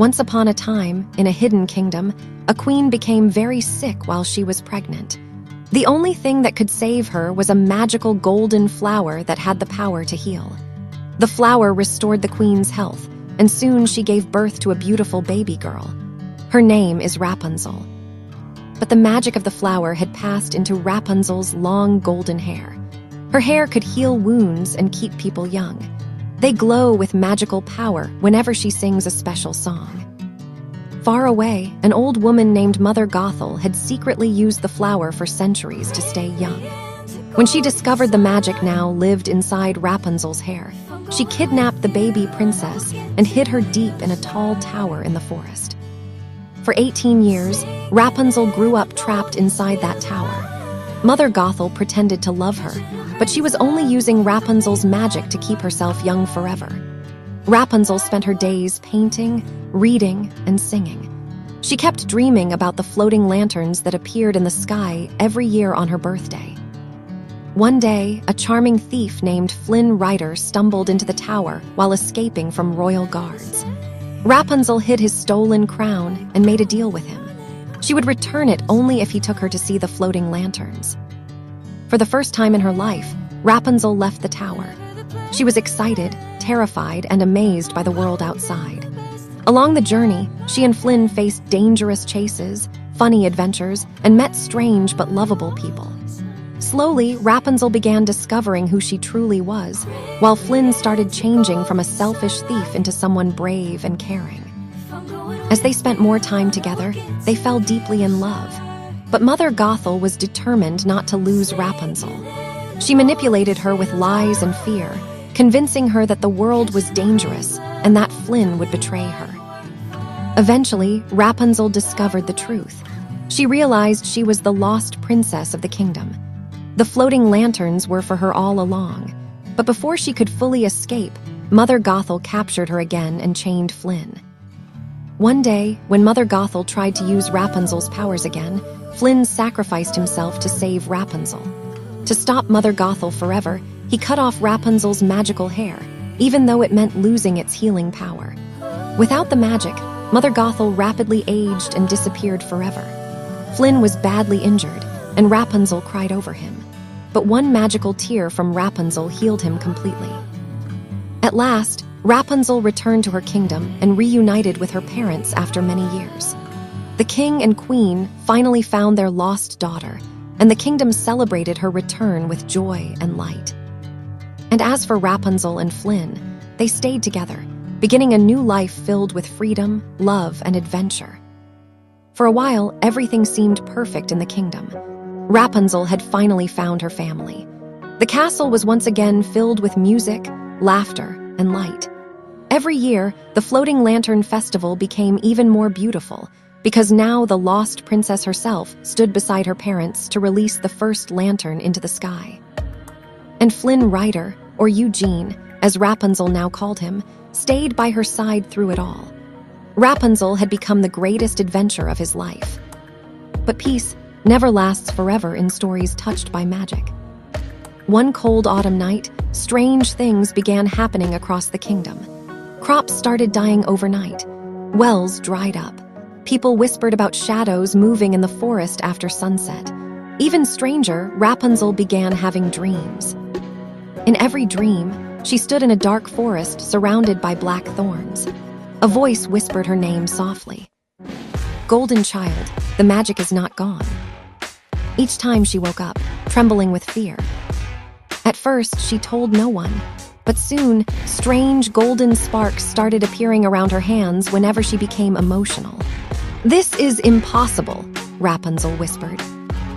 Once upon a time, in a hidden kingdom, a queen became very sick while she was pregnant. The only thing that could save her was a magical golden flower that had the power to heal. The flower restored the queen's health, and soon she gave birth to a beautiful baby girl. Her name is Rapunzel. But the magic of the flower had passed into Rapunzel's long golden hair. Her hair could heal wounds and keep people young. They glow with magical power whenever she sings a special song. Far away, an old woman named Mother Gothel had secretly used the flower for centuries to stay young. When she discovered the magic now lived inside Rapunzel's hair, she kidnapped the baby princess and hid her deep in a tall tower in the forest. For 18 years, Rapunzel grew up trapped inside that tower. Mother Gothel pretended to love her, but she was only using Rapunzel's magic to keep herself young forever. Rapunzel spent her days painting, reading, and singing. She kept dreaming about the floating lanterns that appeared in the sky every year on her birthday. One day, a charming thief named Flynn Rider stumbled into the tower while escaping from royal guards. Rapunzel hid his stolen crown and made a deal with him. She would return it only if he took her to see the floating lanterns. For the first time in her life, Rapunzel left the tower. She was excited, terrified, and amazed by the world outside. Along the journey, she and Flynn faced dangerous chases, funny adventures, and met strange but lovable people. Slowly, Rapunzel began discovering who she truly was, while Flynn started changing from a selfish thief into someone brave and caring. As they spent more time together, they fell deeply in love. But Mother Gothel was determined not to lose Rapunzel. She manipulated her with lies and fear, convincing her that the world was dangerous and that Flynn would betray her. Eventually, Rapunzel discovered the truth. She realized she was the lost princess of the kingdom. The floating lanterns were for her all along. But before she could fully escape, Mother Gothel captured her again and chained Flynn. One day, when Mother Gothel tried to use Rapunzel's powers again, Flynn sacrificed himself to save Rapunzel. To stop Mother Gothel forever, he cut off Rapunzel's magical hair, even though it meant losing its healing power. Without the magic, Mother Gothel rapidly aged and disappeared forever. Flynn was badly injured, and Rapunzel cried over him. But one magical tear from Rapunzel healed him completely. At last, Rapunzel returned to her kingdom and reunited with her parents after many years. The king and queen finally found their lost daughter, and the kingdom celebrated her return with joy and light. And as for Rapunzel and Flynn, they stayed together, beginning a new life filled with freedom, love, and adventure. For a while, everything seemed perfect in the kingdom. Rapunzel had finally found her family. The castle was once again filled with music, laughter, and light. Every year, the Floating Lantern Festival became even more beautiful, because now the lost princess herself stood beside her parents to release the first lantern into the sky. And Flynn Rider, or Eugene, as Rapunzel now called him, stayed by her side through it all. Rapunzel had become the greatest adventure of his life. But peace never lasts forever in stories touched by magic. One cold autumn night, strange things began happening across the kingdom. Crops started dying overnight. Wells dried up. People whispered about shadows moving in the forest after sunset. Even stranger, Rapunzel began having dreams. In every dream, she stood in a dark forest surrounded by black thorns. A voice whispered her name softly. "Golden child, the magic is not gone." Each time she woke up, trembling with fear. At first, she told no one, but soon, strange golden sparks started appearing around her hands whenever she became emotional. "This is impossible," Rapunzel whispered.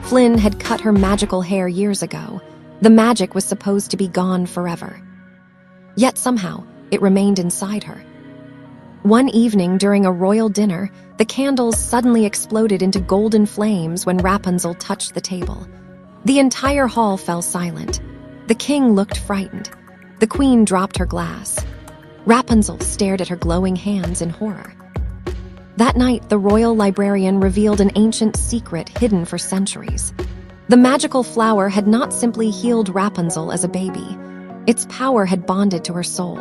Flynn had cut her magical hair years ago. The magic was supposed to be gone forever. Yet somehow, it remained inside her. One evening during a royal dinner, the candles suddenly exploded into golden flames when Rapunzel touched the table. The entire hall fell silent. The king looked frightened. The queen dropped her glass. Rapunzel stared at her glowing hands in horror. That night, the royal librarian revealed an ancient secret hidden for centuries. The magical flower had not simply healed Rapunzel as a baby. Its power had bonded to her soul.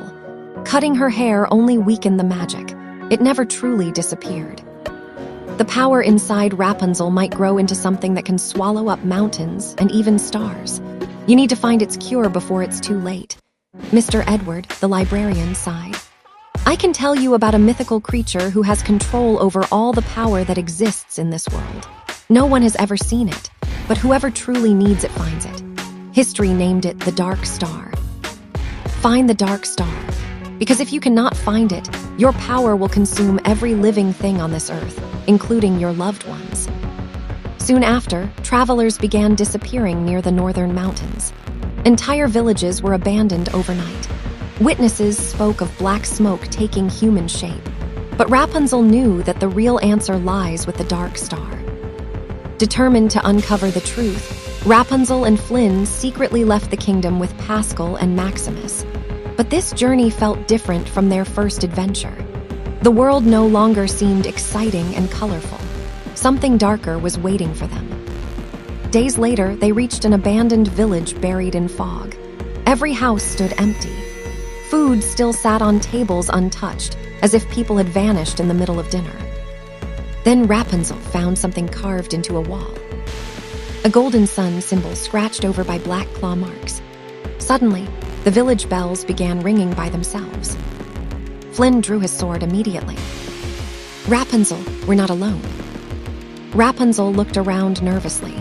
Cutting her hair only weakened the magic. It never truly disappeared. The power inside Rapunzel might grow into something that can swallow up mountains and even stars. You need to find its cure before it's too late. Mr. Edward, the librarian, sighed. I can tell you about a mythical creature who has control over all the power that exists in this world. No one has ever seen it, but whoever truly needs it finds it. History named it the Dark Star. Find the Dark Star, because if you cannot find it, your power will consume every living thing on this earth, including your loved ones. Soon after, travelers began disappearing near the northern mountains. Entire villages were abandoned overnight. Witnesses spoke of black smoke taking human shape, but Rapunzel knew that the real answer lies with the Dark Star. Determined to uncover the truth, Rapunzel and Flynn secretly left the kingdom with Pascal and Maximus. But this journey felt different from their first adventure. The world no longer seemed exciting and colorful. Something darker was waiting for them. Days later, they reached an abandoned village buried in fog. Every house stood empty. Food still sat on tables untouched, as if people had vanished in the middle of dinner. Then Rapunzel found something carved into a wall. A golden sun symbol scratched over by black claw marks. Suddenly, the village bells began ringing by themselves. Flynn drew his sword immediately. Rapunzel, we're not alone. Rapunzel looked around nervously.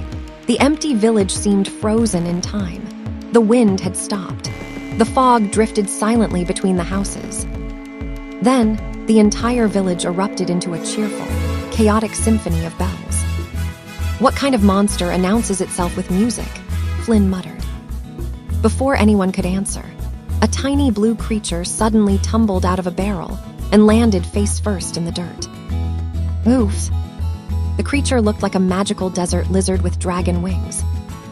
The empty village seemed frozen in time. The wind had stopped. The fog drifted silently between the houses. Then, the entire village erupted into a cheerful, chaotic symphony of bells. What kind of monster announces itself with music? Flynn muttered. Before anyone could answer, a tiny blue creature suddenly tumbled out of a barrel and landed face first in the dirt. Oof! The creature looked like a magical desert lizard with dragon wings.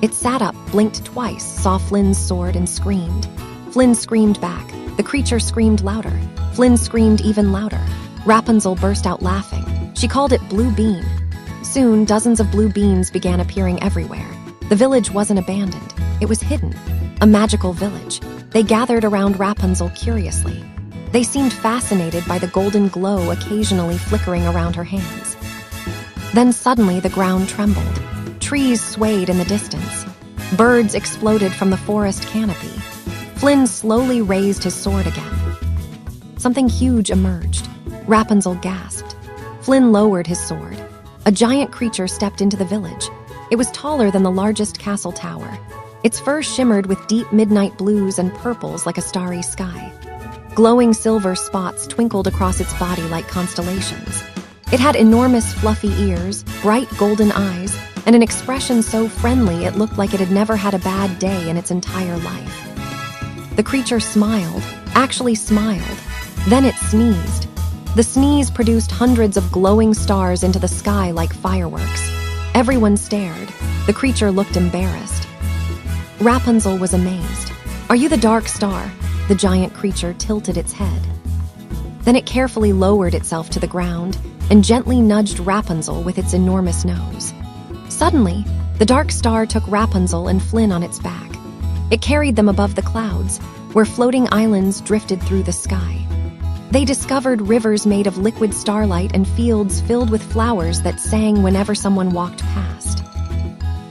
It sat up, blinked twice, saw Flynn's sword, and screamed. Flynn screamed back. The creature screamed louder. Flynn screamed even louder. Rapunzel burst out laughing. She called it Blue Bean. Soon, dozens of blue beans began appearing everywhere. The village wasn't abandoned. It was hidden. A magical village. They gathered around Rapunzel curiously. They seemed fascinated by the golden glow occasionally flickering around her hands. Then suddenly the ground trembled. Trees swayed in the distance. Birds exploded from the forest canopy. Flynn slowly raised his sword again. Something huge emerged. Rapunzel gasped. Flynn lowered his sword. A giant creature stepped into the village. It was taller than the largest castle tower. Its fur shimmered with deep midnight blues and purples like a starry sky. Glowing silver spots twinkled across its body like constellations. It had enormous fluffy ears, bright golden eyes, and an expression so friendly it looked like it had never had a bad day in its entire life. The creature smiled, actually smiled. Then it sneezed. The sneeze produced hundreds of glowing stars into the sky like fireworks. Everyone stared. The creature looked embarrassed. Rapunzel was amazed. Are you the Dark Star? The giant creature tilted its head. Then it carefully lowered itself to the ground and gently nudged Rapunzel with its enormous nose. Suddenly, the Dark Star took Rapunzel and Flynn on its back. It carried them above the clouds, where floating islands drifted through the sky. They discovered rivers made of liquid starlight and fields filled with flowers that sang whenever someone walked past.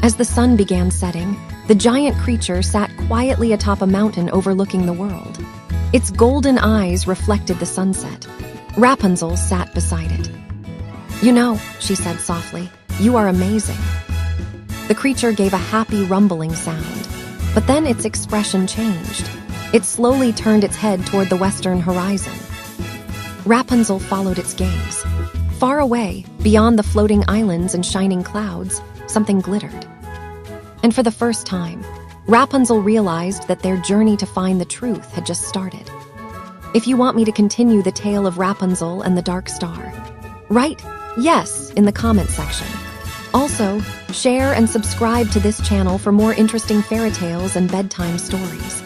As the sun began setting, the giant creature sat quietly atop a mountain overlooking the world. Its golden eyes reflected the sunset. Rapunzel sat beside it. You know, she said softly, you are amazing. The creature gave a happy rumbling sound, but then its expression changed. It slowly turned its head toward the western horizon. Rapunzel followed its gaze. Far away, beyond the floating islands and shining clouds, something glittered. And for the first time, Rapunzel realized that their journey to find the truth had just started. If you want me to continue the tale of Rapunzel and the Dark Star, write yes in the comments section. Also, share and subscribe to this channel for more interesting fairy tales and bedtime stories.